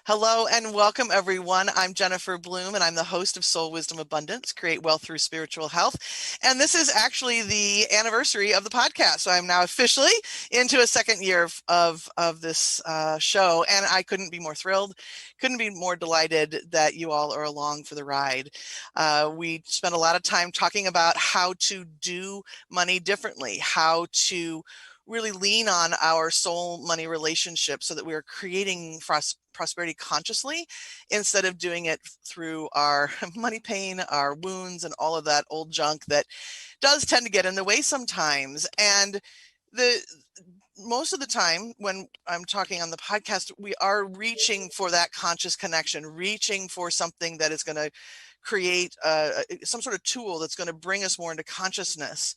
Hello and welcome, everyone. I'm Jennifer Bloom, and I'm the host of Soul Wisdom Abundance, Create Wealth Through Spiritual Health. And this is actually the anniversary of the podcast. So I'm now officially into a second year of this show, and I couldn't be more thrilled, couldn't be more delighted that you all are along for the ride. We spent a lot of time talking about how to do money differently, how to really lean on our soul money relationship so that we are creating prosperity consciously instead of doing it through our money pain, our wounds, and all of that old junk that does tend to get in the way sometimes. And the most of the time when I'm talking on the podcast, we are reaching for that conscious connection, reaching for something that is going to create some sort of tool that's going to bring us more into consciousness.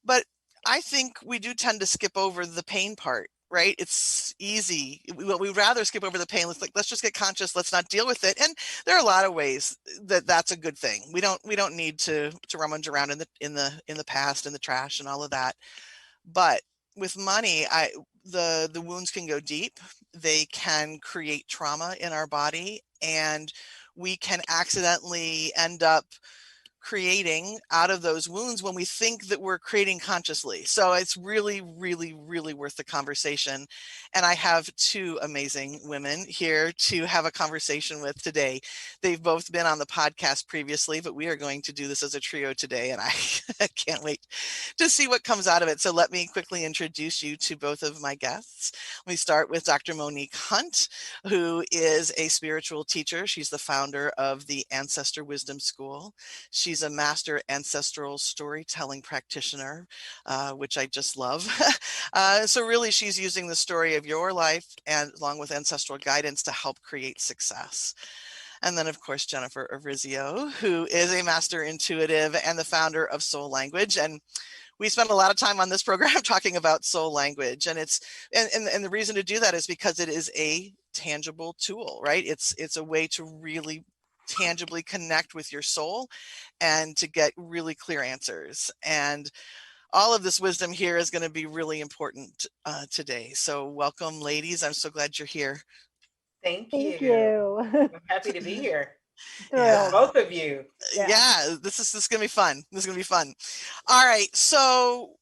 But I think we do tend to skip over the pain part, right? It's easy. We'd rather skip over the pain. Let's just get conscious. Let's not deal with it. And there are a lot of ways that that's a good thing. We don't need to rummage around in the past, in the trash, and all of that. But with money, the wounds can go deep. They can create trauma in our body, and we can accidentally end up creating out of those wounds when we think that we're creating consciously. So it's really, really, really worth the conversation. And I have two amazing women here to have a conversation with today. They've both been on the podcast previously, but we are going to do this as a trio today. And I can't wait to see what comes out of it. So let me quickly introduce you to both of my guests. Let me start with Dr. Monique Hunt, who is a spiritual teacher. She's the founder of the Ancestor Wisdom School. She's a master ancestral storytelling practitioner, which I just love. So really, she's using the story of your life and along with ancestral guidance to help create success. And then, of course, Jennifer Urezzio, who is a master intuitive and the founder of Soul Language. And we spend a lot of time on this program talking about soul language. And and the reason to do that is because it is a tangible tool, right? It's a way to really tangibly connect with your soul and to get really clear answers. And all of this wisdom here is going to be really important today. So welcome, ladies. I'm so glad you're here. Thank Thank you. you. I'm happy to be here with Yeah. Thrilled. both of you. Yeah. Yeah, this is gonna be fun. This is gonna be fun. All right, so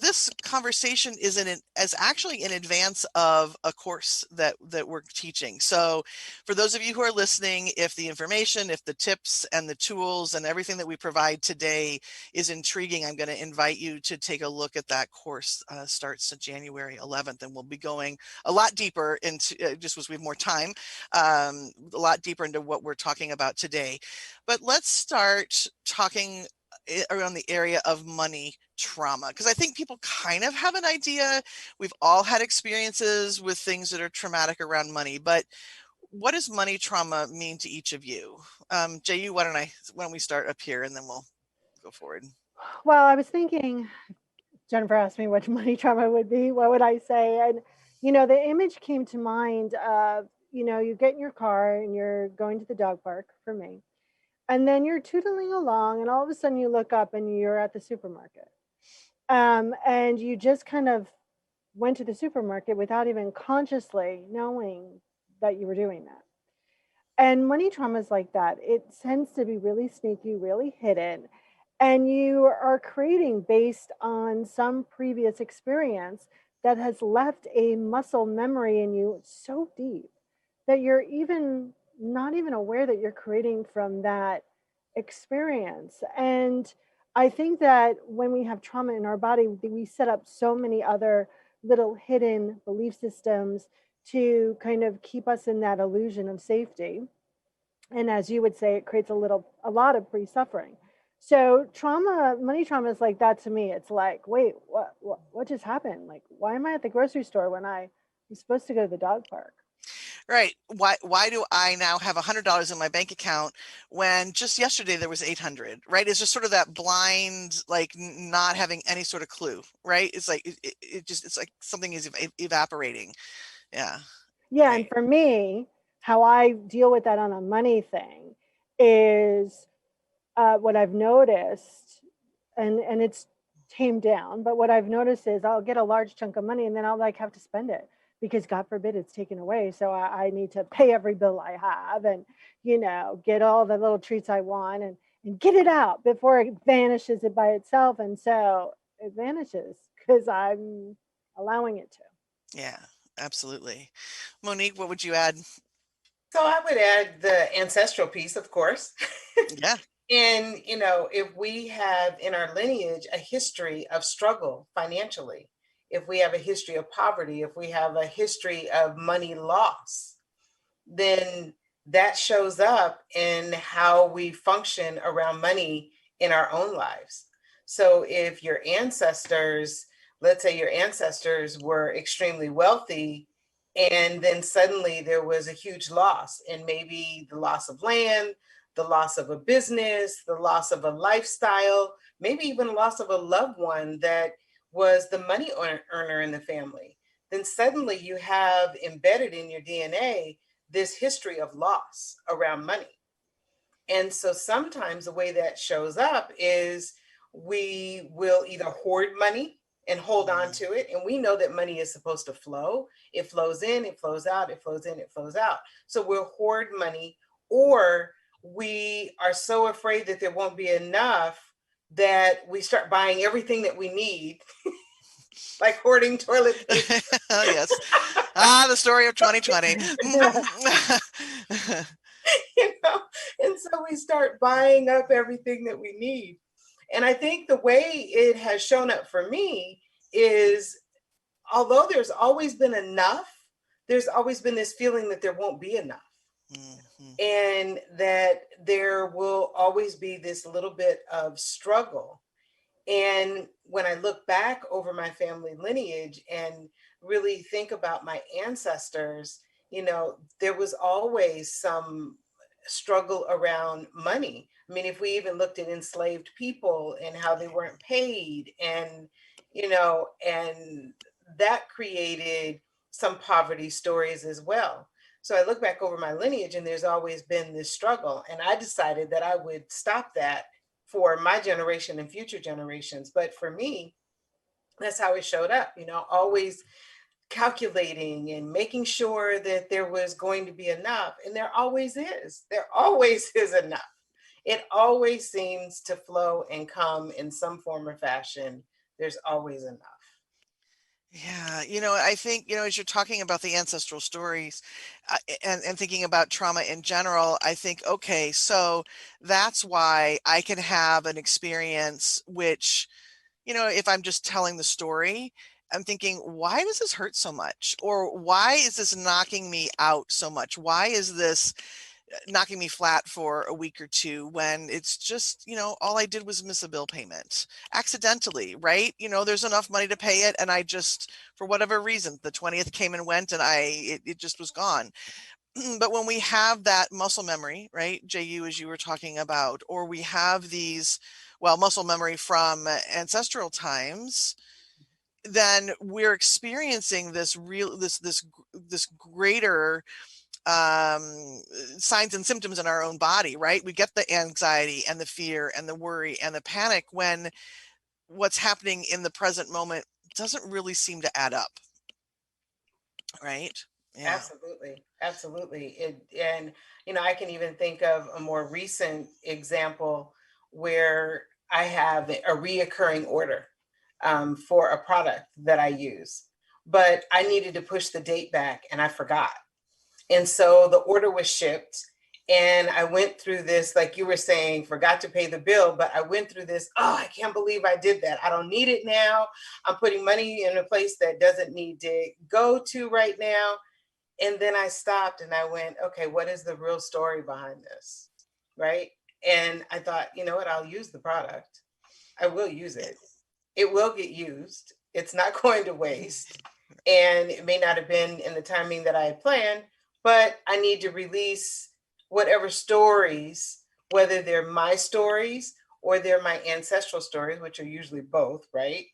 this conversation is actually in advance of a course that we're teaching. So for those of you who are listening, if the information, if the tips and the tools and everything that we provide today is intriguing, I'm going to invite you to take a look at that course. Starts January 11th, and we'll be going a lot deeper into just as we have more time, a lot deeper into what we're talking about today. But let's start talking around the area of money trauma, because I think people kind of have an idea. We've all had experiences with things that are traumatic around money, but what does money trauma mean to each of you? Jayu, why don't we start up here and then we'll go forward. Well, I was thinking, Jennifer asked me what money trauma would be. What would I say? And, the image came to mind of, you get in your car and you're going to the dog park for me. And then you're tootling along, and all of a sudden you look up and you're at the supermarket. And you just kind of went to the supermarket without even consciously knowing that you were doing that. And money trauma is like that. It tends to be really sneaky, really hidden. And you are creating based on some previous experience that has left a muscle memory in you so deep that you're even not even aware that you're creating from that experience. And I think that when we have trauma in our body, we set up so many other little hidden belief systems to kind of keep us in that illusion of safety. And as you would say, it creates a lot of pre-suffering. So trauma, money trauma is like that to me. It's like, wait, what just happened? Like, why am I at the grocery store when I'm supposed to go to the dog park? Right. Why do I now have $100 in my bank account when just yesterday there was 800, right? It's just sort of that blind, like not having any sort of clue, right? It's like, it's like something is evaporating. Yeah. Yeah, and Right. for me, how I deal with that on a money thing is what I've noticed, and it's tamed down. But what I've noticed is I'll get a large chunk of money, and then I'll like have to spend it because God forbid it's taken away. So I need to pay every bill I have and, get all the little treats I want and get it out before it vanishes it by itself. And so it vanishes because I'm allowing it to. Yeah, absolutely. Monique, what would you add? So I would add the ancestral piece, of course. Yeah. And, if we have in our lineage a history of struggle financially, if we have a history of poverty, if we have a history of money loss, then that shows up in how we function around money in our own lives. So if your ancestors, let's say your ancestors were extremely wealthy, and then suddenly there was a huge loss, and maybe the loss of land, the loss of a business, the loss of a lifestyle, maybe even the loss of a loved one that was the money earner in the family, then suddenly you have embedded in your DNA this history of loss around money. And so sometimes the way that shows up is we will either hoard money and hold on to it. And we know that money is supposed to flow. It flows in, it flows out, it flows in, it flows out. So we'll hoard money, or we are so afraid that there won't be enough that we start buying everything that we need, like hoarding toilet paper. Yes. The story of 2020. you know and so we start buying up everything that we need. And I think the way it has shown up for me is, although there's always been enough, there's always been this feeling that there won't be enough, and that there will always be this little bit of struggle. And when I look back over my family lineage and really think about my ancestors, there was always some struggle around money. I mean, if we even looked at enslaved people and how they weren't paid, and that created some poverty stories as well. So I look back over my lineage and there's always been this struggle. And I decided that I would stop that for my generation and future generations. But for me, that's how it showed up, always calculating and making sure that there was going to be enough. And there always is. There always is enough. It always seems to flow and come in some form or fashion. There's always enough. Yeah, I think, as you're talking about the ancestral stories and thinking about trauma in general, I think, okay, so that's why I can have an experience which, if I'm just telling the story, I'm thinking, why does this hurt so much? Or why is this knocking me out so much? Why is this knocking me flat for a week or two when it's just, all I did was miss a bill payment accidentally, right? There's enough money to pay it. And I just, for whatever reason, the 20th came and went and it just was gone. But when we have that muscle memory, right, JU, as you were talking about, or we have these, muscle memory from ancestral times, then we're experiencing this greater signs and symptoms in our own body, right? We get the anxiety and the fear and the worry and the panic when what's happening in the present moment doesn't really seem to add up, right? Yeah. Absolutely. I can even think of a more recent example where I have a reoccurring order for a product that I use, but I needed to push the date back and I forgot. And so the order was shipped, and I went through this, like you were saying, forgot to pay the bill, but I went through this, oh, I can't believe I did that. I don't need it now. I'm putting money in a place that doesn't need to go to right now. And then I stopped and I went, okay, what is the real story behind this? Right. And I thought, you know what? I'll use the product. I will use it. It will get used. It's not going to waste. And it may not have been in the timing that I had planned, but I need to release whatever stories, whether they're my stories or they're my ancestral stories, which are usually both, right?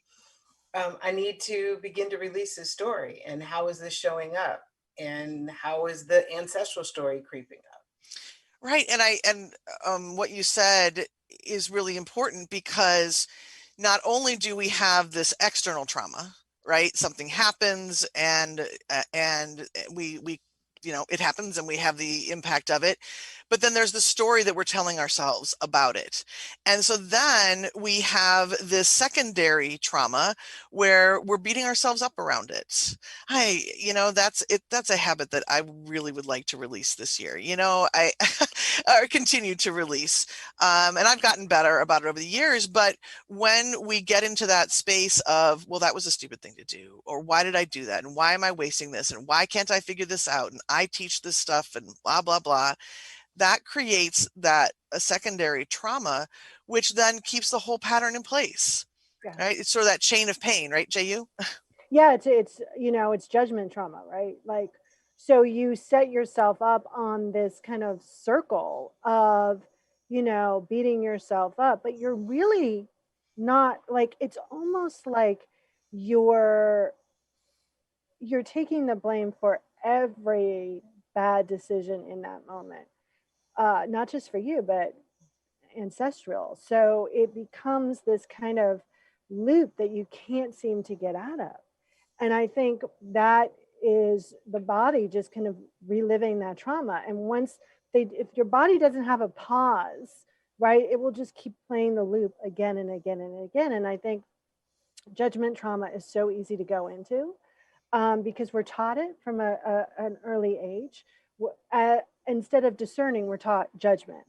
I need to begin to release this story. And how is this showing up? And how is the ancestral story creeping up? Right. And what you said is really important because not only do we have this external trauma, right? Something happens and we it happens and we have the impact of it. But then there's the story that we're telling ourselves about it. And so then we have this secondary trauma where we're beating ourselves up around it. That's a habit that I really would like to release this year. I or continue to release. And I've gotten better about it over the years, but when we get into that space of, well, that was a stupid thing to do, or why did I do that? And why am I wasting this? And why can't I figure this out? And I teach this stuff and blah, blah, blah. That creates a secondary trauma, which then keeps the whole pattern in place. Yeah. Right? It's sort of that chain of pain, right, Ju? Yeah, it's judgment trauma, right? Like, so you set yourself up on this kind of circle of, beating yourself up, but you're really not, like, it's almost like you're you're taking the blame for every bad decision in that moment. Not just for you, but ancestral. So it becomes this kind of loop that you can't seem to get out of. And I think that is the body just kind of reliving that trauma. And if your body doesn't have a pause, right, it will just keep playing the loop again and again and again. And I think judgment trauma is so easy to go into, because we're taught it from an early age. Instead of discerning, we're taught judgment.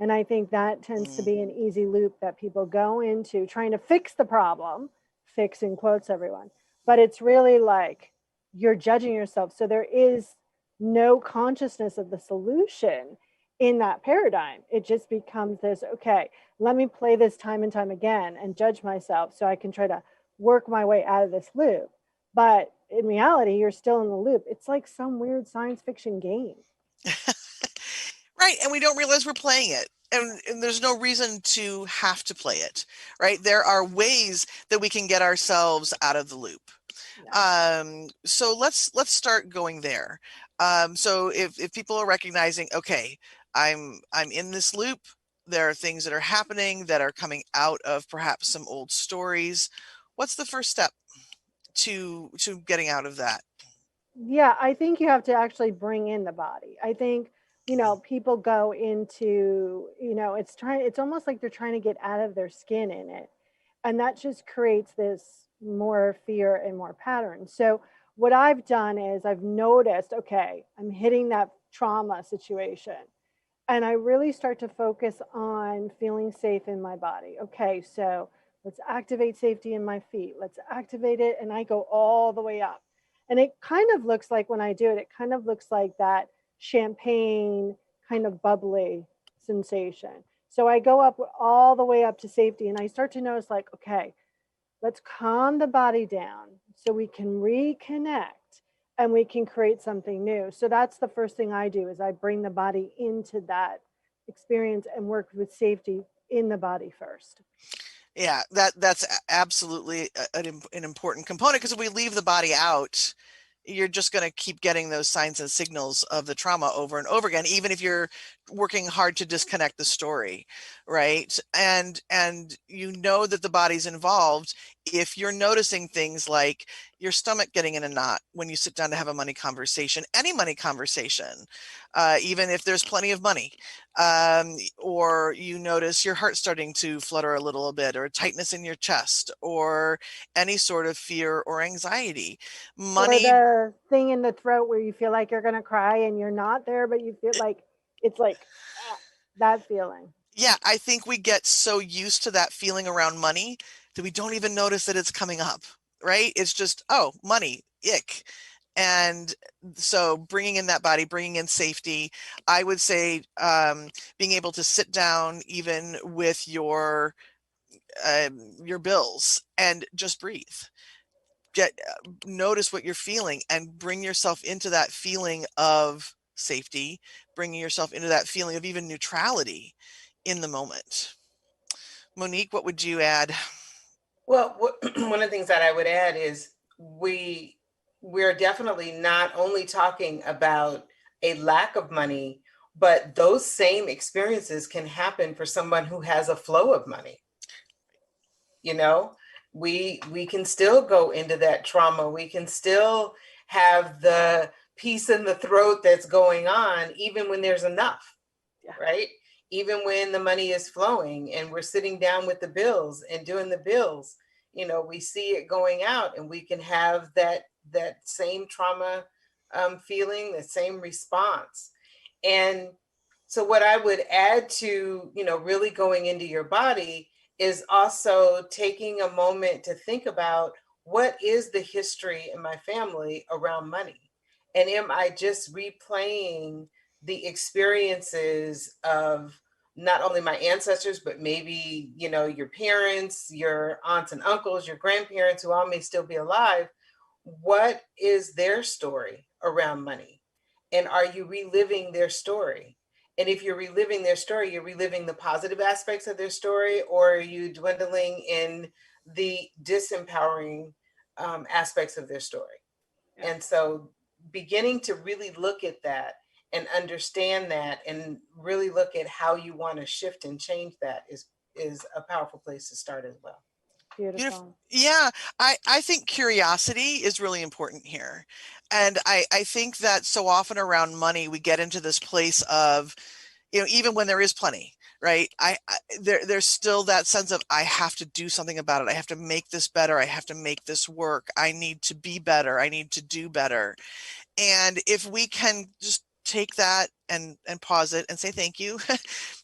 And I think that tends to be an easy loop that people go into, trying to fix the problem, fix in quotes, everyone. But it's really like you're judging yourself. So there is no consciousness of the solution in that paradigm. It just becomes this, okay, let me play this time and time again and judge myself so I can try to work my way out of this loop. But in reality, you're still in the loop. It's like some weird science fiction game. Right. And we don't realize we're playing it. And there's no reason to have to play it, right? There are ways that we can get ourselves out of the loop. Yeah. So let's start going there. So if people are recognizing, okay, I'm in this loop, there are things that are happening that are coming out of perhaps some old stories. What's the first step to getting out of that? Yeah, I think you have to actually bring in the body. I think, people go into, it's almost like they're trying to get out of their skin in it. And that just creates this more fear and more patterns. So what I've done is I've noticed, okay, I'm hitting that trauma situation. And I really start to focus on feeling safe in my body. Okay, so let's activate safety in my feet. Let's activate it. And I go all the way up. And it kind of looks like, when I do it, it kind of looks like that champagne kind of bubbly sensation. So I go up all the way up to safety, and I start to notice, like, okay, let's calm the body down so we can reconnect and we can create something new. So that's the first thing I do, is I bring the body into that experience and work with safety in the body first. Yeah, that's absolutely an important component, because if we leave the body out, you're just going to keep getting those signs and signals of the trauma over and over again, even if you're working hard to disconnect the story, right? And that the body's involved if you're noticing things like your stomach getting in a knot when you sit down to have a money conversation, any money conversation, even if there's plenty of money, or you notice your heart starting to flutter a little bit, or tightness in your chest, or any sort of fear or anxiety. Money, or the thing in the throat where you feel like you're going to cry and you're not there, but you feel like it's like that feeling. Yeah, I think we get so used to that feeling around money that we don't even notice that it's coming up, right? It's just, oh, money, ick. And so bringing in that body, bringing in safety, I would say being able to sit down even with your bills and just breathe. Notice what you're feeling and bring yourself into that feeling of safety, bringing yourself into that feeling of even neutrality in the moment. Monique, what would you add? Well, one of the things that I would add is we're definitely not only talking about a lack of money, but those same experiences can happen for someone who has a flow of money, you know? We can still go into that trauma. We can still have the piece in the throat that's going on, even when there's enough, right? Even when the money is flowing and we're sitting down with the bills and doing the bills, we see it going out, and we can have that same trauma feeling, the same response. And so what I would add to, really going into your body is also taking a moment to think about, what is the history in my family around money? And am I just replaying the experiences of not only my ancestors, but maybe, your parents, your aunts and uncles, your grandparents, who all may still be alive? What is their story around money? And are you reliving their story? And if you're reliving their story, you're reliving the positive aspects of their story, or are you dwindling in the disempowering aspects of their story? Yeah. And so beginning to really look at that and understand that, and really look at how you want to shift and change that is a powerful place to start as well. Beautiful. Yeah, I think curiosity is really important here. And I think that so often around money, we get into this place of, even when there is plenty, right? There's still that sense of, I have to do something about it. I have to make this better. I have to make this work. I need to be better. I need to do better. And if we can just take that and pause it and say, thank you.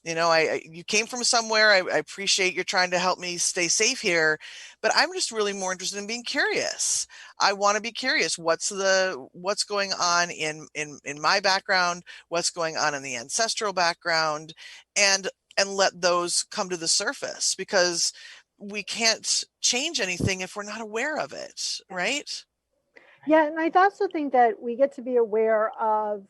You came from somewhere. I appreciate you're trying to help me stay safe here, but I'm just really more interested in being curious. I want to be curious. What's going on in my background? What's going on in the ancestral background? And let those come to the surface, because we can't change anything if we're not aware of it, right? Yeah, and I also think that we get to be aware of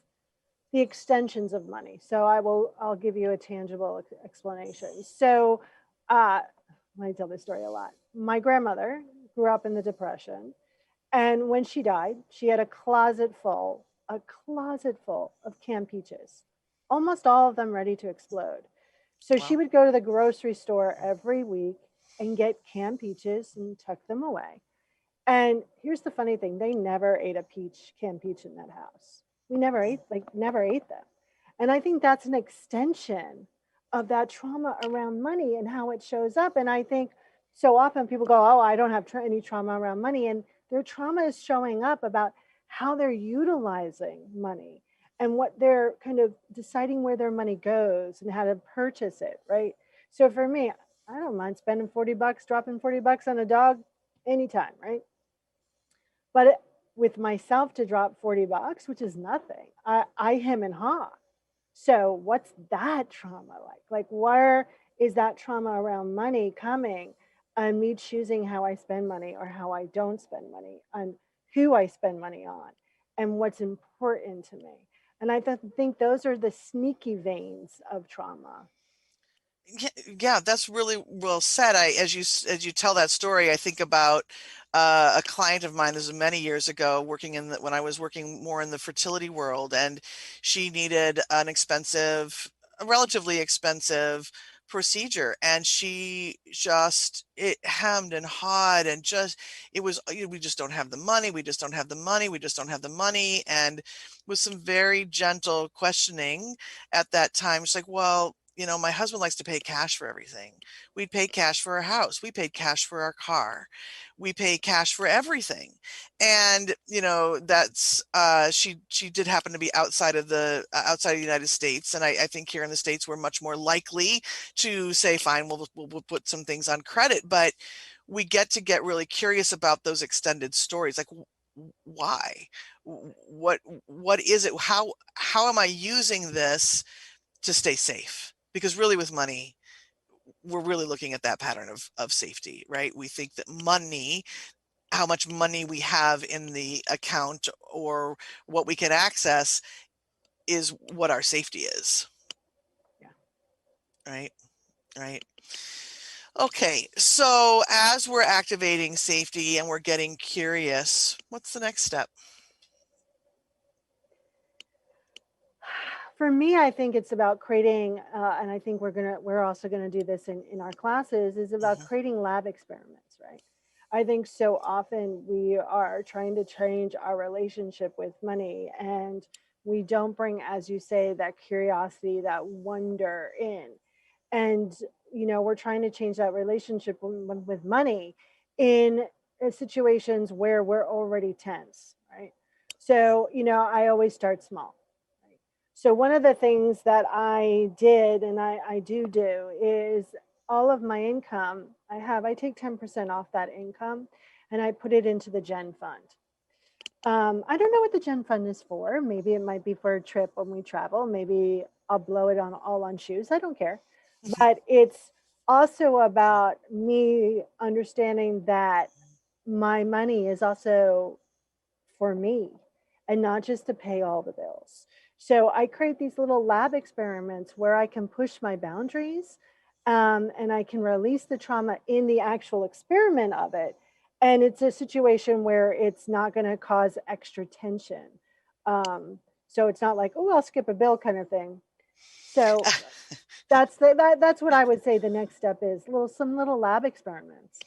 the extensions of money. So I'll give you a tangible explanation. So I tell this story a lot. My grandmother grew up in the Depression, and when she died, she had a closet full of canned peaches, almost all of them ready to explode. So Wow. she would go to the grocery store every week and get canned peaches and tuck them away. And here's the funny thing, they never ate a canned peach in that house. We never ate them. And I think that's an extension of that trauma around money and how it shows up. And I think so often people go, oh, I don't have any trauma around money. And their trauma is showing up about how they're utilizing money and what they're kind of deciding where their money goes and how to purchase it, right? So for me, I don't mind spending $40, dropping $40 on a dog anytime, right? But with myself to drop $40, which is nothing, I hem and haw. So what's that trauma like? Like, where is that trauma around money coming, and me choosing how I spend money or how I don't spend money, and who I spend money on, and what's important to me? And I think those are the sneaky veins of trauma. Yeah, that's really well said. As you tell that story, I think about a client of mine. This was many years ago, when I was working more in the fertility world, and she needed a relatively expensive procedure, and she just it hemmed and hawed, and it was, we just don't have the money. We just don't have the money. We just don't have the money. And with some very gentle questioning at that time, she's like, well, my husband likes to pay cash for everything. We'd pay cash for our house. We paid cash for our car. We pay cash for everything. And, that's, she did happen to be outside of the United States. And I think here in the States, we're much more likely to say, fine, we'll put some things on credit, but we get really curious about those extended stories. Like, why? What is it? How am I using this to stay safe? Because really with money, we're really looking at that pattern of safety, right? We think that money, how much money we have in the account or what we can access, is what our safety is. Yeah. Right. Okay, so as we're activating safety and we're getting curious, what's the next step? For me, I think it's about creating, and I think we're also gonna do this in our classes, is about creating lab experiments, right? I think so often we are trying to change our relationship with money, and we don't bring, as you say, that curiosity, that wonder in. And, we're trying to change that relationship with money in situations where we're already tense, right? So, I always start small. Right? So, one of the things that I did and I do is all of my income, I take 10% off that income and I put it into the Gen Fund. I don't know what the Gen Fund is for. Maybe it might be for a trip when we travel. Maybe I'll blow it on all on shoes. I don't care. But it's also about me understanding that my money is also for me and not just to pay all the bills. So I create these little lab experiments where I can push my boundaries, and I can release the trauma in the actual experiment of it. And it's a situation where it's not going to cause extra tension. So it's not like, oh, I'll skip a bill kind of thing. So that's what I would say the next step is some little lab experiments.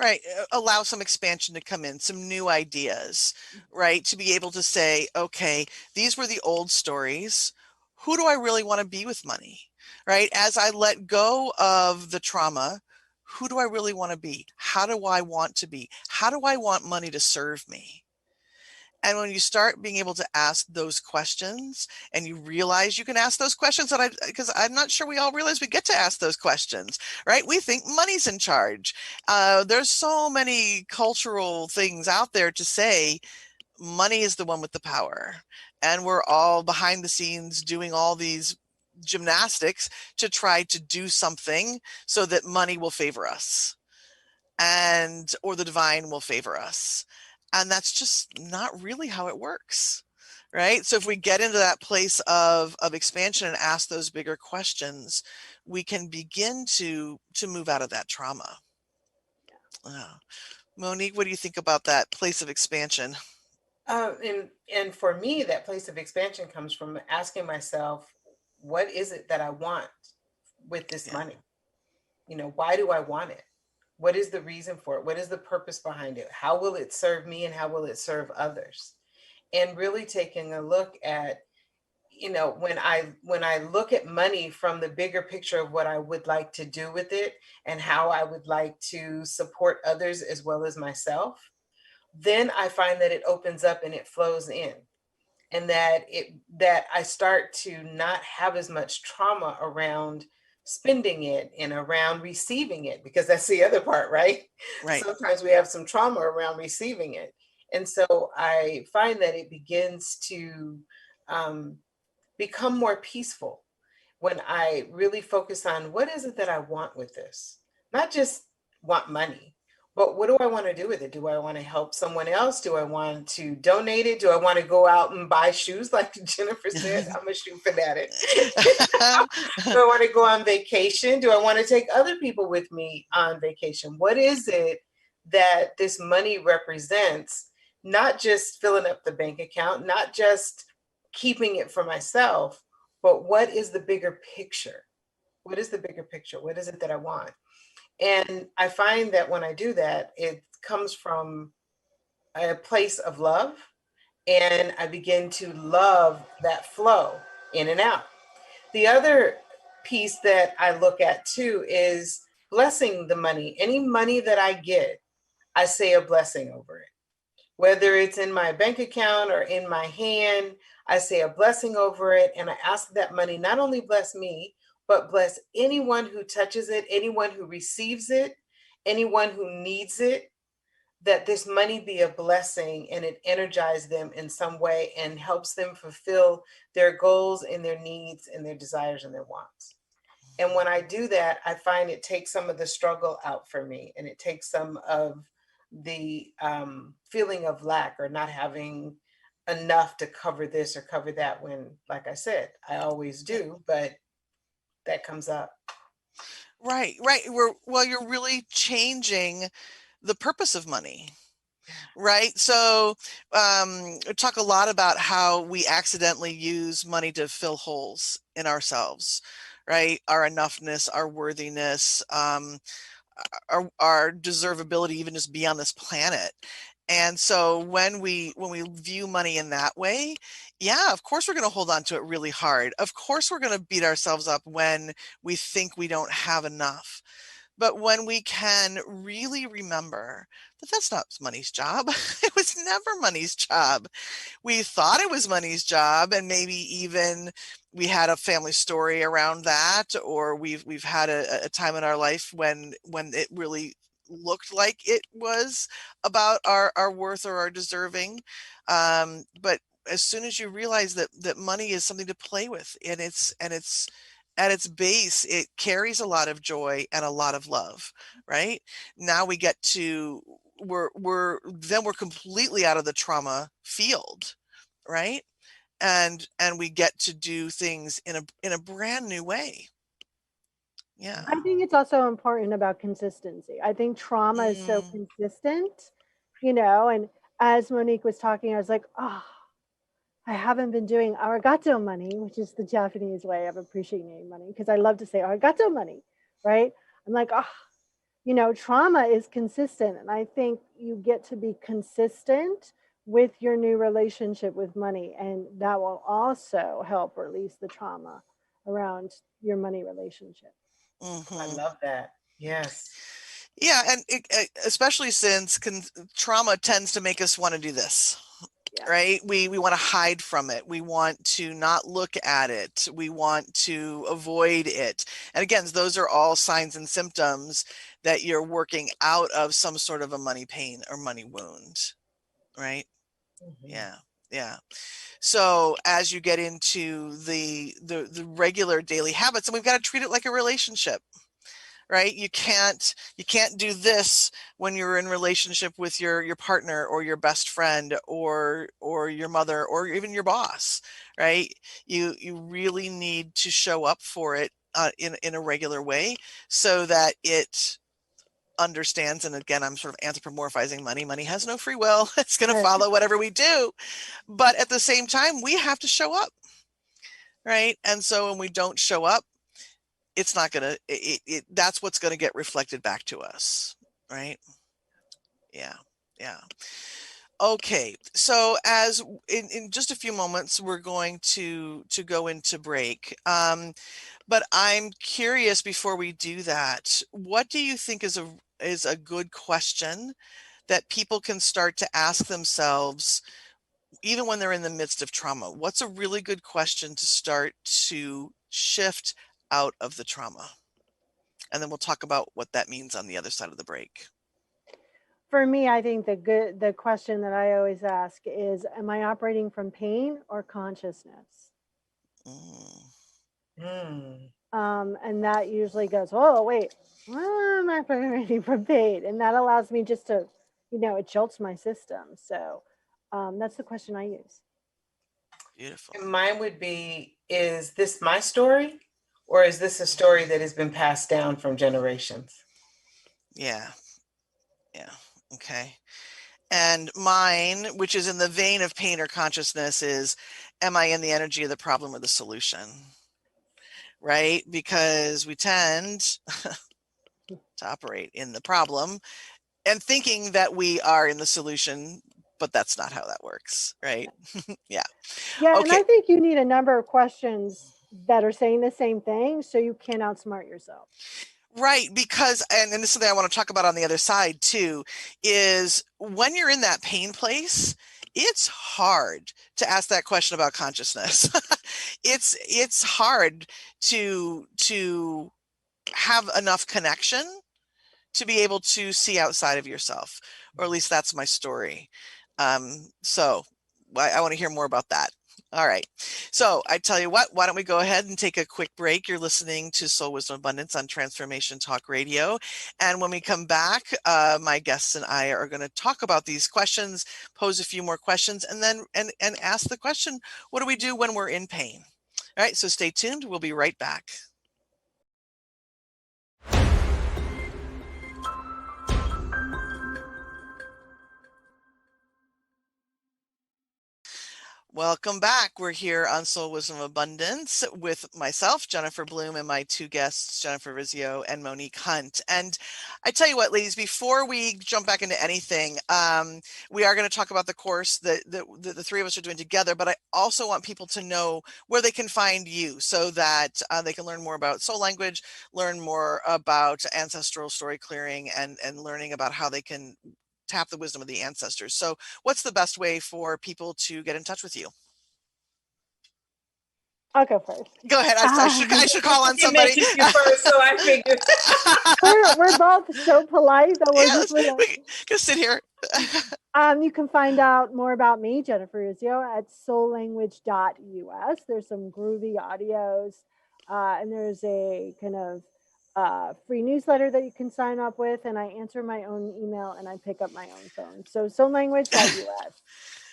Right. Allow some expansion to come in, some new ideas, right? To be able to say, okay, these were the old stories. Who do I really want to be with money? Right? As I let go of the trauma, who do I really want to be? How do I want to be? How do I want money to serve me? And when you start being able to ask those questions and you realize you can ask those questions, because I'm not sure we all realize we get to ask those questions, right? We think money's in charge. There's so many cultural things out there to say money is the one with the power. And we're all behind the scenes doing all these gymnastics to try to do something so that money will favor us or the divine will favor us. And that's just not really how it works. Right. So if we get into that place of expansion and ask those bigger questions, we can begin to move out of that trauma. Monique, what do you think about that place of expansion? And for me, that place of expansion comes from asking myself, what is it that I want with this money? Why do I want it? What is the reason for it? What is the purpose behind it? How will it serve me and how will it serve others? And really taking a look at, when I look at money from the bigger picture of what I would like to do with it and how I would like to support others as well as myself, then I find that it opens up and it flows in. And that I start to not have as much trauma around spending it and around receiving it, because that's the other part, right? Right. Sometimes we have some trauma around receiving it. And so I find that it begins to become more peaceful when I really focus on what is it that I want with this? Not just want money, but what do I want to do with it? Do I want to help someone else? Do I want to donate it? Do I want to go out and buy shoes like Jennifer said? I'm a shoe fanatic. Do I want to go on vacation? Do I want to take other people with me on vacation? What is it that this money represents? Not just filling up the bank account, not just keeping it for myself, but what is the bigger picture? What is the bigger picture? What is it that I want? And I find that when I do that, it comes from a place of love, and I begin to love that flow in and out. The other piece that I look at too is blessing the money. Any money that I get, I say a blessing over it. Whether it's in my bank account or in my hand, I say a blessing over it. And I ask that money not only bless me, but bless anyone who touches it, anyone who receives it, anyone who needs it, that this money be a blessing and it energizes them in some way and helps them fulfill their goals and their needs and their desires and their wants. And when I do that, I find it takes some of the struggle out for me, and it takes some of the feeling of lack or not having enough to cover this or cover that, when, like I said, I always do, but that comes up. Right. You're really changing the purpose of money. Right. So we talk a lot about how we accidentally use money to fill holes in ourselves, right? Our enoughness, our worthiness, our deservability even just be on this planet. And so when we view money in that way, yeah, of course we're going to hold on to it really hard. Of course we're going to beat ourselves up when we think we don't have enough. But when we can really remember that that's not money's job, it was never money's job. We thought it was money's job, and maybe even we had a family story around that, or we've had a time in our life when it really looked like it was about our worth or our deserving. But as soon as you realize that money is something to play with, and it's at its base, it carries a lot of joy and a lot of love, right? Now we get to we're completely out of the trauma field, right? And we get to do things in a brand new way. Yeah. I think it's also important about consistency. I think trauma is so Mm, consistent, you know, and as Monique was talking, I was like, oh, I haven't been doing arigato money, which is the Japanese way of appreciating money, because I love to say arigato money, right? I'm like, oh, you know, trauma is consistent. And I think you get to be consistent with your new relationship with money. And that will also help release the trauma around your money relationship. I mhm. love that. Yes. Yeah, and especially since trauma tends to make us want to do this. Yeah. Right? We want to hide from it. We want to not look at it. We want to avoid it. And again, those are all signs and symptoms that you're working out of some sort of a money pain or money wound, right? Yeah. Yeah. So as you get into the regular daily habits, and we've got to treat it like a relationship, right? You can't do this when you're in relationship with your partner or your best friend or your mother or even your boss, right? You really need to show up for it in a regular way so that it understands. And again, I'm sort of anthropomorphizing money. Money has no free will. It's going to Right. follow whatever we do. But at the same time, we have to show up, right? And so when we don't show up, it's not going to, that's what's going to get reflected back to us, right? Yeah. Yeah. Okay. So as in just a few moments, we're going to go into break. But I'm curious before we do that, what do you think is a good question that people can start to ask themselves even when they're in the midst of trauma? What's a really good question to start to shift out of the trauma? And then we'll talk about what that means on the other side of the break. For me, I think the question that I always ask is, am I operating from pain or consciousness? Mm. And that usually goes, oh, wait, I'm operating from pain. And that allows me just to, you know, it jolts my system. So that's the question I use. Beautiful. And mine would be, is this my story, or is this a story that has been passed down from generations? Yeah. Yeah. Okay. And mine, which is in the vein of pain or consciousness, is, am I in the energy of the problem or the solution? Right? Because we tend to operate in the problem and thinking that we are in the solution, but that's not how that works, right? Yeah. Yeah, and Okay. I think you need a number of questions that are saying the same thing so you can outsmart yourself. Right, because, and this is something I want to talk about on the other side too, is when you're in that pain place, it's hard to ask that question about consciousness. It's hard to have enough connection to be able to see outside of yourself, or at least that's my story. So I want to hear more about that. All right. So I tell you what, why don't we go ahead and take a quick break? You're listening to Soul Wisdom Abundance on Transformation Talk Radio. And when we come back, my guests and I are going to talk about these questions, pose a few more questions, and then and ask the question, what do we do when we're in pain? All right. So stay tuned. We'll be right back. Welcome back. We're here on Soul Wisdom Abundance with myself, Jennifer Bloom, and my two guests, Jennifer Urezzio and Monique Hunt. And I tell you what, ladies, before we jump back into anything, we are going to talk about the course that the three of us are doing together, but I also want people to know where they can find you so that they can learn more about soul language, learn more about ancestral story clearing, and learning about how they can tap the wisdom of the ancestors. So what's the best way for people to get in touch with you? I'll go first. Go ahead. I should call on She somebody. mentioned you first, so I figured. We're both so polite that we're just we can sit here. You can find out more about me, Jennifer Urezzio, at soullanguage.us. There's some groovy audios, and there's a kind of free newsletter that you can sign up with, and I answer my own email and I pick up my own phone. So soullanguage.us.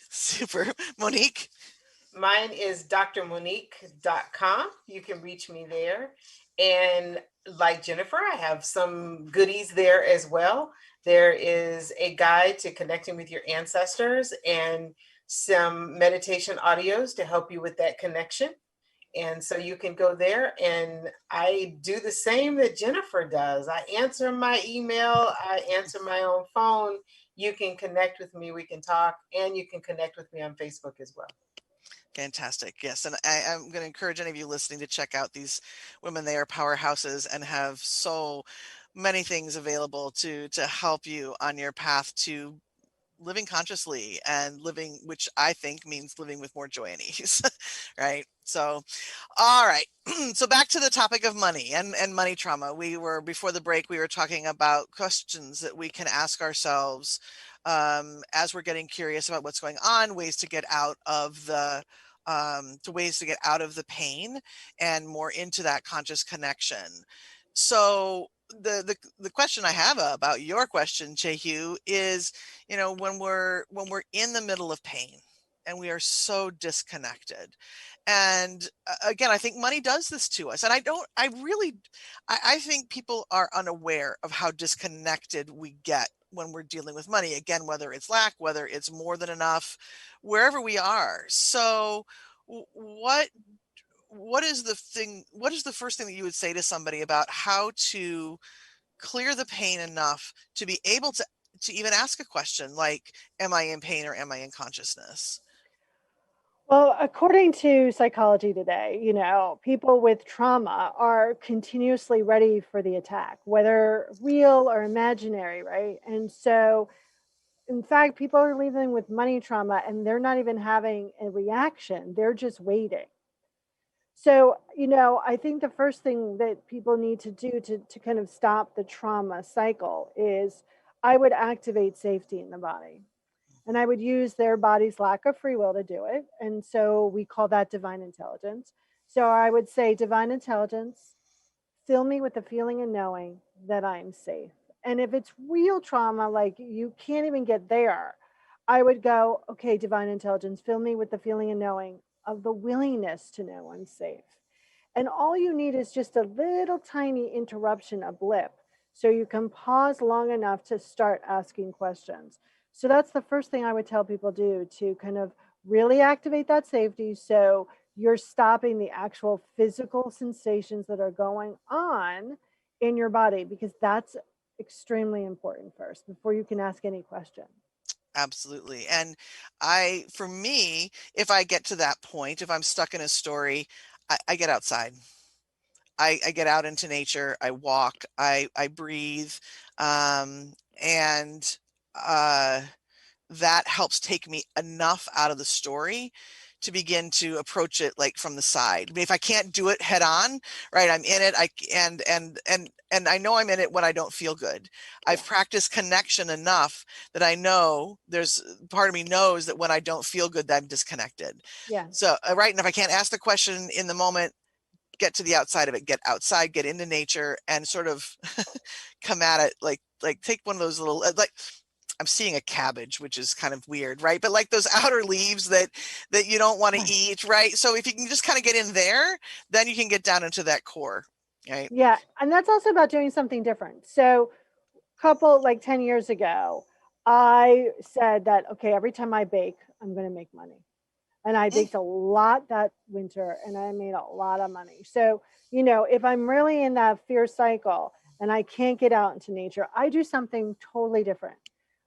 Super. Monique? Mine is drmonique.com. You can reach me there. And like Jennifer, I have some goodies there as well. There is a guide to connecting with your ancestors and some meditation audios to help you with that connection. And so you can go there, and I do the same that Jennifer does. I answer my email, I answer my own phone. You can connect with me, we can talk, and you can connect with me on Facebook as well. Fantastic. Yes. And I'm going to encourage any of you listening to check out these women. They are powerhouses and have so many things available to help you on your path to living consciously and living, which I think means living with more joy and ease. Right. So, all right. So back to the topic of money and money trauma. Before the break, we were talking about questions that we can ask ourselves as we're getting curious about what's going on, ways to get out of the pain and more into that conscious connection. So the question I have about your question, Chehu, is, when we're in the middle of pain and we are so disconnected. And again, I think money does this to us. And I think people are unaware of how disconnected we get when we're dealing with money. Again, whether it's lack, whether it's more than enough, wherever we are. So what is the first thing that you would say to somebody about how to clear the pain enough to be able to even ask a question like, am I in pain or am I in consciousness? Well, according to Psychology Today, people with trauma are continuously ready for the attack, whether real or imaginary, right? And so, in fact, people are living with money trauma and they're not even having a reaction, they're just waiting. So, I think the first thing that people need to do to kind of stop the trauma cycle is I would activate safety in the body. And I would use their body's lack of free will to do it. And so we call that divine intelligence. So I would say, divine intelligence, fill me with the feeling and knowing that I'm safe. And if it's real trauma, like you can't even get there, I would go, okay, divine intelligence, fill me with the feeling and knowing of the willingness to know I'm safe. And all you need is just a little tiny interruption, a blip, so you can pause long enough to start asking questions. So that's the first thing I would tell people do to kind of really activate that safety. So you're stopping the actual physical sensations that are going on in your body, because that's extremely important first before you can ask any question. Absolutely. And for me, if I get to that point, if I'm stuck in a story, I get outside. I get out into nature. I walk. I breathe, and that helps take me enough out of the story to begin to approach it like from the side. I mean, if I can't do it head on, right, I'm in it. And I know I'm in it when I don't feel good. Yeah. I've practiced connection enough that I know there's part of me knows that when I don't feel good, that I'm disconnected. Yeah. So, right. And if I can't ask the question in the moment, get to the outside of it, get outside, get into nature, and sort of come at it like take one of those little, like, I'm seeing a cabbage, which is kind of weird, right? But like those outer leaves that you don't want to eat, right? So if you can just kind of get in there, then you can get down into that core, right? Yeah, and that's also about doing something different. So, like 10 years ago, I said that, okay, every time I bake, I'm going to make money. And I baked a lot that winter and I made a lot of money. So, if I'm really in that fear cycle and I can't get out into nature, I do something totally different.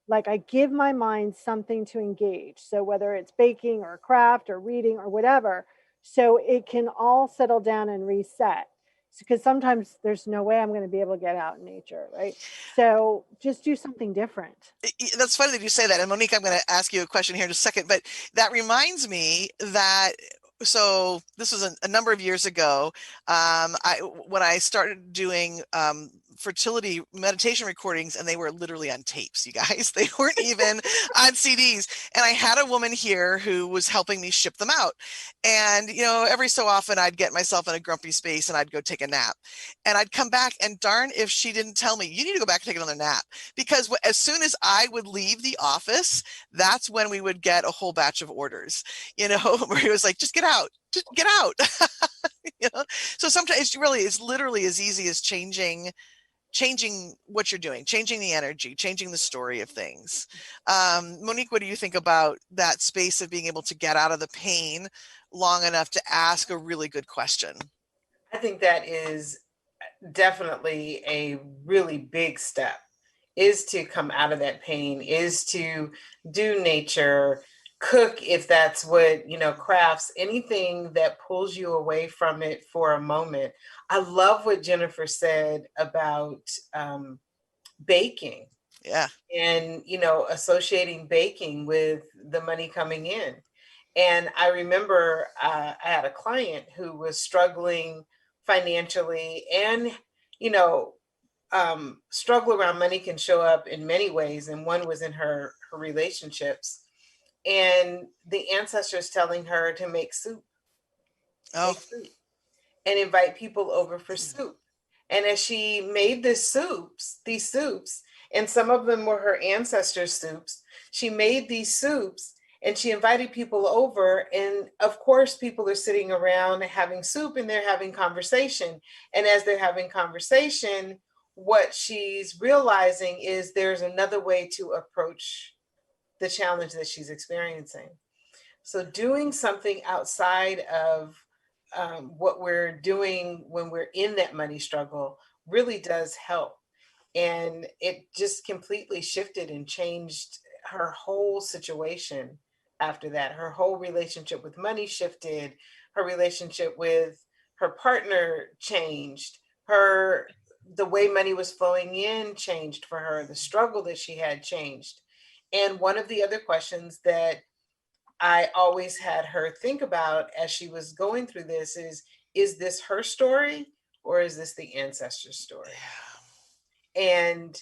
Like I give my mind something to engage. So whether it's baking or craft or reading or whatever, so it can all settle down and reset. Because sometimes there's no way I'm going to be able to get out in nature, right? So just do something different. That's funny that you say that. And Monique, I'm going to ask you a question here in just a second, but that reminds me that so this was a number of years ago. When I started doing fertility meditation recordings, and they were literally on tapes, you guys. They weren't even on CDs. And I had a woman here who was helping me ship them out. And every so often I'd get myself in a grumpy space and I'd go take a nap. And I'd come back, and darn if she didn't tell me, you need to go back and take another nap. Because as soon as I would leave the office, that's when we would get a whole batch of orders, where he was like, just get out, just get out. So sometimes it's literally as easy as changing what you're doing, changing the energy, changing the story of things. Monique, what do you think about that space of being able to get out of the pain long enough to ask a really good question? I think that is definitely a really big step, is to come out of that pain, is to do nature, cook if that's what, crafts, anything that pulls you away from it for a moment. I love what Jennifer said about baking. Yeah. And, associating baking with the money coming in. And I remember I had a client who was struggling financially, and, struggle around money can show up in many ways. And one was in her relationships, and the ancestors telling her to make soup, Oh, and invite people over for soup. And as she made these soups, and some of them were her ancestors' soups, she made these soups and she invited people over. And of course, people are sitting around having soup and they're having conversation. And as they're having conversation, what she's realizing is there's another way to approach the challenge that she's experiencing. So doing something outside of what we're doing when we're in that money struggle really does help. And it just completely shifted and changed her whole situation after that. Her whole relationship with money shifted. Her relationship with her partner changed. The way money was flowing in changed for her. The struggle that she had changed. And one of the other questions that I always had her think about as she was going through this is this her story or is this the ancestor's story? And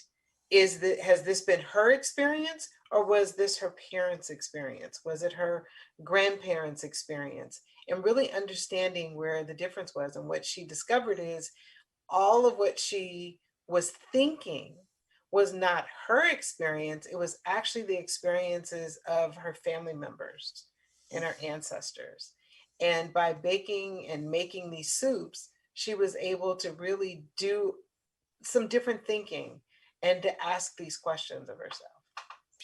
has this been her experience, or was this her parents' experience? Was it her grandparents' experience? And really understanding where the difference was. And what she discovered is all of what she was thinking was not her experience. It was actually the experiences of her family members and her ancestors. And by baking and making these soups, she was able to really do some different thinking and to ask these questions of herself.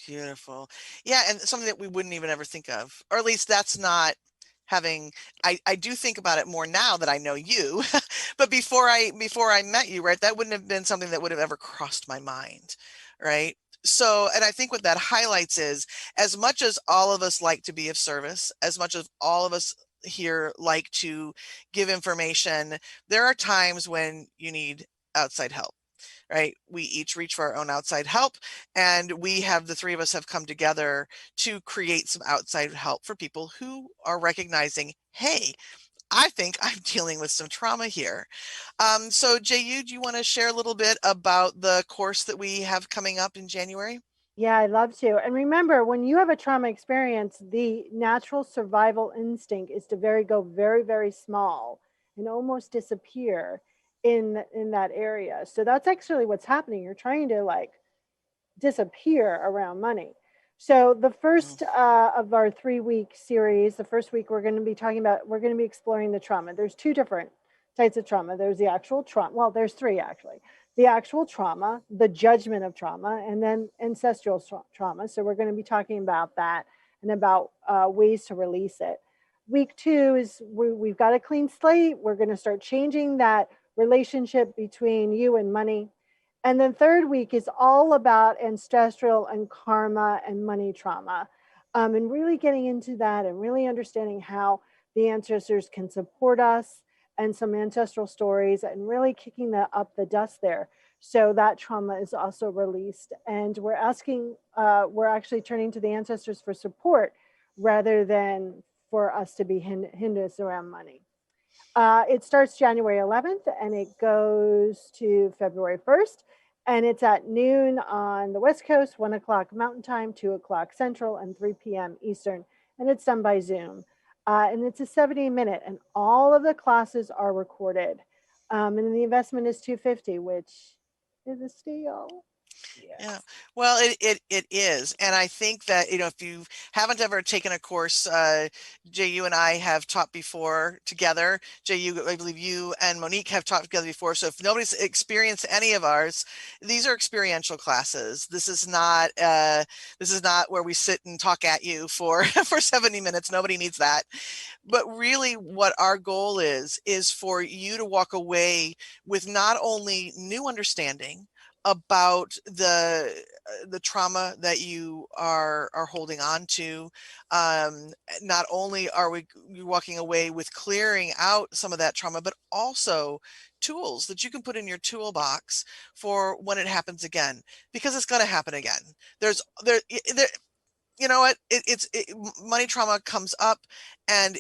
Beautiful. Yeah, and something that we wouldn't even ever think of, or at least that's not having, I do think about it more now that I know you, but before I met you, right, that wouldn't have been something that would have ever crossed my mind, right? So, and I think what that highlights is, as much as all of us like to be of service, as much as all of us here like to give information, there are times when you need outside help, right? We each reach for our own outside help, and the three of us have come together to create some outside help for people who are recognizing, hey, I think I'm dealing with some trauma here. So Jayu, do you want to share a little bit about the course that we have coming up in January? Yeah, I'd love to. And remember, when you have a trauma experience, the natural survival instinct is to go very, very small and almost disappear in that area. So that's actually what's happening. You're trying to disappear around money. So the first of our 3-week series, the first week we're going to be exploring the trauma. There's 2 different types of trauma. There's the actual trauma. Well, there's 3 actually. The actual trauma, the judgment of trauma, and then ancestral trauma. So we're going to be talking about that and about ways to release it. Week 2 is we've got a clean slate. We're going to start changing that relationship between you and money. And then third week is all about ancestral and karma and money trauma, and really getting into that and really understanding how the ancestors can support us and some ancestral stories and really kicking up the dust there. So that trauma is also released. And we're actually turning to the ancestors for support rather than for us to be Hindus around money. It starts January 11th and it goes to February 1st. And it's at noon on the West Coast, 1 o'clock Mountain Time, 2 o'clock Central, and 3 p.m. Eastern. And it's done by Zoom. And it's a 70-minute, and all of the classes are recorded. And the investment is $250, which is a steal. Yes. Yeah, well, it is. And I think that, if you haven't ever taken a course, Jay, you and I have taught before together. Jay, I believe you and Monique have taught together before. So if nobody's experienced any of ours, these are experiential classes. This is not where we sit and talk at you for 70 minutes. Nobody needs that. But really what our goal is for you to walk away with not only new understanding about the trauma that you are holding on to. Not only are we walking away with clearing out some of that trauma, but also tools that you can put in your toolbox for when it happens again, because it's going to happen again. You know what, money trauma comes up, and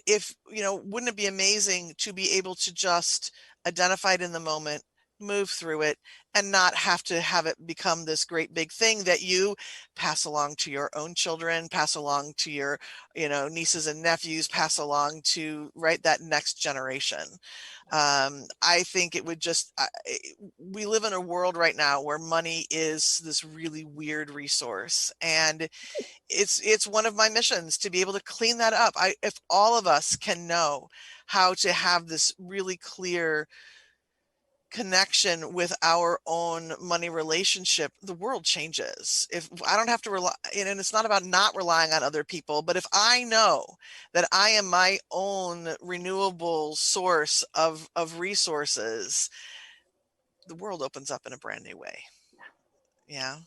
wouldn't it be amazing to be able to just identify it in the moment, move through it, and not have to have it become this great big thing that you pass along to your own children, pass along to your nieces and nephews, pass along to that next generation. I think it would we live in a world right now where money is this really weird resource, and it's one of my missions to be able to clean that up. If all of us can know how to have this really clear connection with our own money relationship, the world changes. If I don't have to rely, and it's not about not relying on other people, but if I know that I am my own renewable source of resources, the world opens up in a brand new way. Yeah.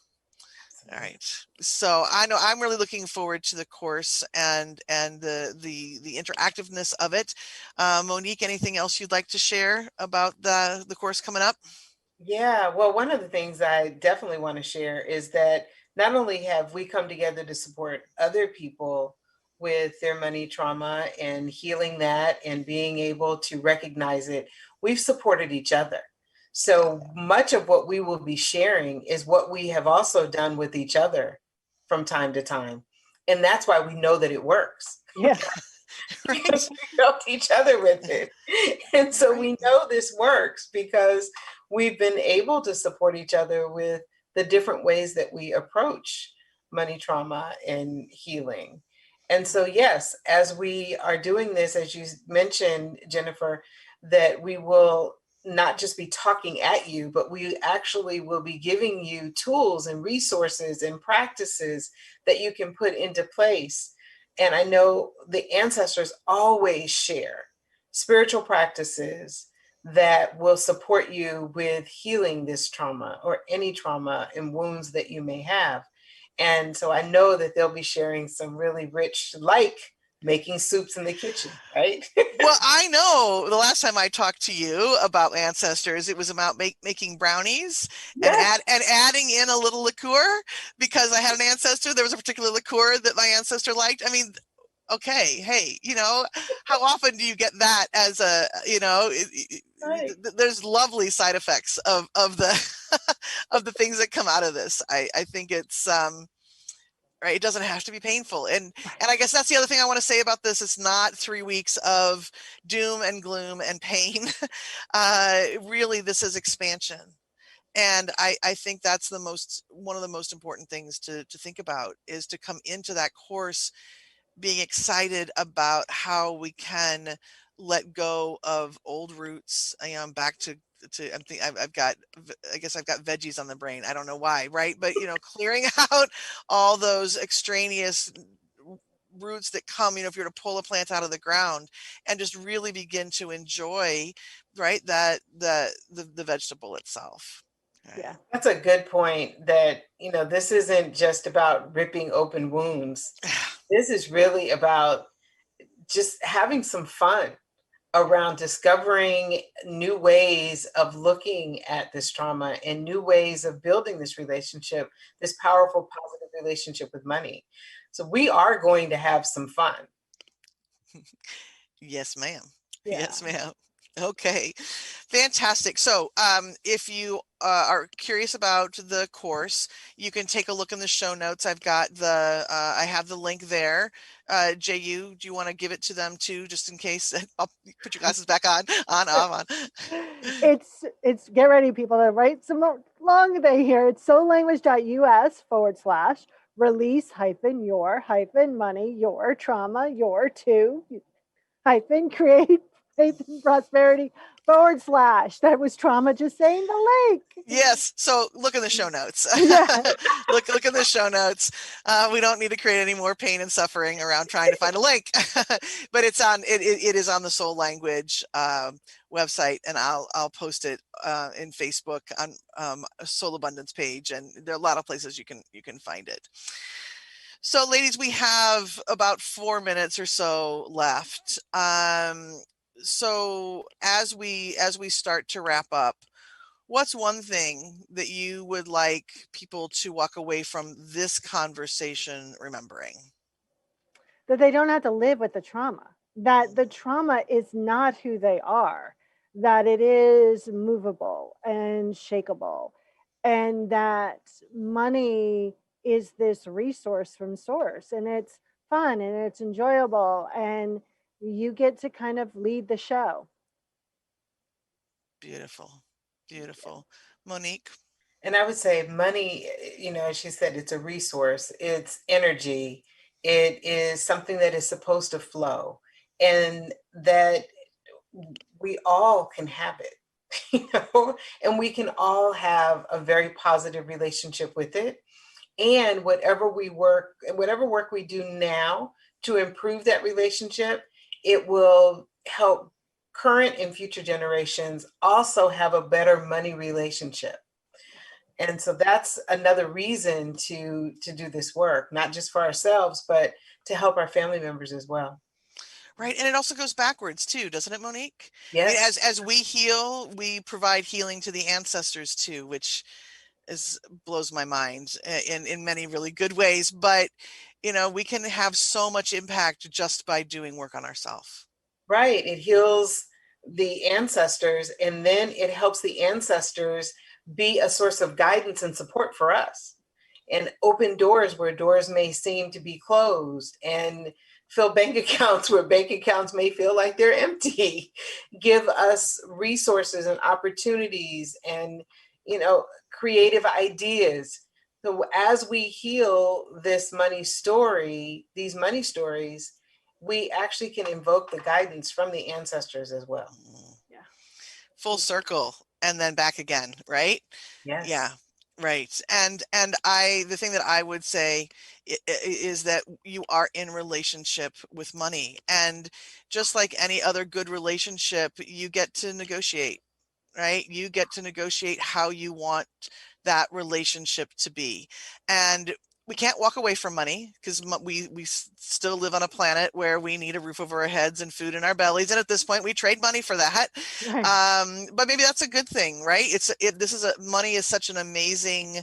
All right. So I know I'm really looking forward to the course and the interactiveness of it. Monique, anything else you'd like to share about the course coming up? Yeah, well, one of the things I definitely want to share is that not only have we come together to support other people with their money trauma and healing that and being able to recognize it, we've supported each other. So much of what we will be sharing is what we have also done with each other from time to time. And that's why we know that it works. Yeah. Right. We helped each other with it. And so we know this works because we've been able to support each other with the different ways that we approach money trauma and healing. And so, yes, as we are doing this, as you mentioned, Jennifer, that we will not just be talking at you, but we actually will be giving you tools and resources and practices that you can put into place. And I know the ancestors always share spiritual practices that will support you with healing this trauma or any trauma and wounds that you may have. And so I know that they'll be sharing some really rich, like making soups in the kitchen, right? Well, I know the last time I talked to you about ancestors, it was about making brownies and Yes. adding in a little liqueur, because I had an ancestor. There was a particular liqueur that my ancestor liked. I mean, okay, hey, how often do you get that as a, Right. there's lovely side effects of the of the things that come out of this. I think it's right, it doesn't have to be painful, and I guess that's the other thing I want to say about this. It's not 3 weeks of doom and gloom and pain. Really, this is expansion. And I think that's one of the most important things to think about, is to come into that course being excited about how we can let go of old roots. I'm back to I've got, I guess I've got veggies on the brain. I don't know why, right? But clearing out all those extraneous roots that come, if you were to pull a plant out of the ground and just really begin to enjoy, right, the vegetable itself. Right. Yeah. That's a good point, that, this isn't just about ripping open wounds. This is really about just having some fun around discovering new ways of looking at this trauma and new ways of building this relationship, this powerful, positive relationship with money. So we are going to have some fun. Yes, ma'am. Yeah. Yes, ma'am. Okay, fantastic. So if you are curious about the course, you can take a look in the show notes. I have the link there. JU, do you want to give it to them too, just in case? I'll put your glasses back on. It's get ready, people, to write some long day here. It's soullanguage.us/release your money, your trauma, your two create faith and prosperity / that was trauma just saying the link. Yes. So look in the show notes. Yeah. look in the show notes. We don't need to create any more pain and suffering around trying to find a link, but it is on the Soul Language website, and I'll post it in Facebook on Soul Abundance page, and there are a lot of places you can find it. So ladies, we have about 4 minutes or so left. So as we start to wrap up, what's one thing that you would like people to walk away from this conversation remembering? That they don't have to live with the trauma, that the trauma is not who they are, that it is movable and shakable, and that money is this resource from source, and it's fun and it's enjoyable, and you get to kind of lead the show. Beautiful. Beautiful. Monique? And I would say money, as she said, it's a resource, it's energy, it is something that is supposed to flow, and that we all can have it, and we can all have a very positive relationship with it. And whatever work we do now to improve that relationship, it will help current and future generations also have a better money relationship. And so that's another reason to do this work, not just for ourselves, but to help our family members as well. Right. And it also goes backwards too, doesn't it, Monique? Yes. I mean, as we heal, we provide healing to the ancestors too, which blows my mind in many really good ways. But, we can have so much impact just by doing work on ourselves. Right. It heals the ancestors, and then it helps the ancestors be a source of guidance and support for us, and open doors where doors may seem to be closed, and fill bank accounts where bank accounts may feel like they're empty. Give us resources and opportunities and, creative ideas. So as we heal these money stories, we actually can invoke the guidance from the ancestors as well. Yeah. Full circle and then back again, right? Yes. Yeah. Right. And the thing that I would say is that you are in relationship with money, and just like any other good relationship, you get to negotiate, right? You get to negotiate how you want that relationship to be. And we can't walk away from money, because we still live on a planet where we need a roof over our heads and food in our bellies. And at this point, we trade money for that. Right. But maybe that's a good thing, right? Money is such an amazing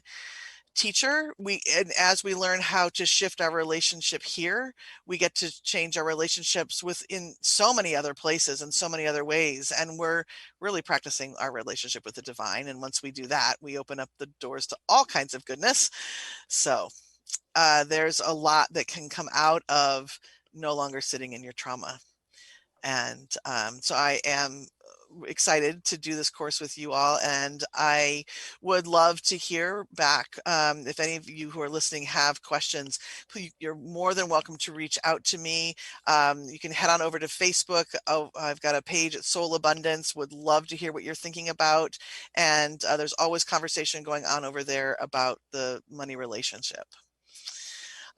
teacher. And as we learn how to shift our relationship here, we get to change our relationships within so many other places and so many other ways. And we're really practicing our relationship with the divine. And once we do that, we open up the doors to all kinds of goodness. So there's a lot that can come out of no longer sitting in your trauma. And so I am excited to do this course with you all, and I would love to hear back. If any of you who are listening have questions, you're more than welcome to reach out to me. You can head on over to Facebook. I've got a page at Soul Abundance. Would love to hear what you're thinking about, and there's always conversation going on over there about the money relationship.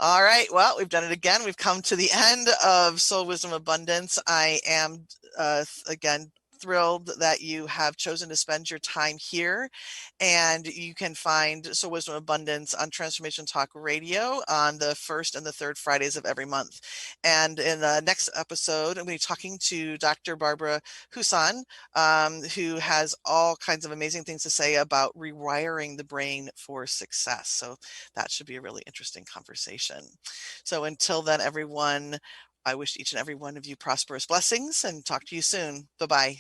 All right. Well, we've done it again. We've come to the end of Soul Wisdom Abundance. I am, again, thrilled that you have chosen to spend your time here. And you can find Soul Wisdom Abundance on Transformation Talk Radio on the first and the third Fridays of every month. And in the next episode, I'm going to be talking to Dr. Barbara Husan, who has all kinds of amazing things to say about rewiring the brain for success. So that should be a really interesting conversation. So until then, everyone, I wish each and every one of you prosperous blessings and talk to you soon. Bye-bye.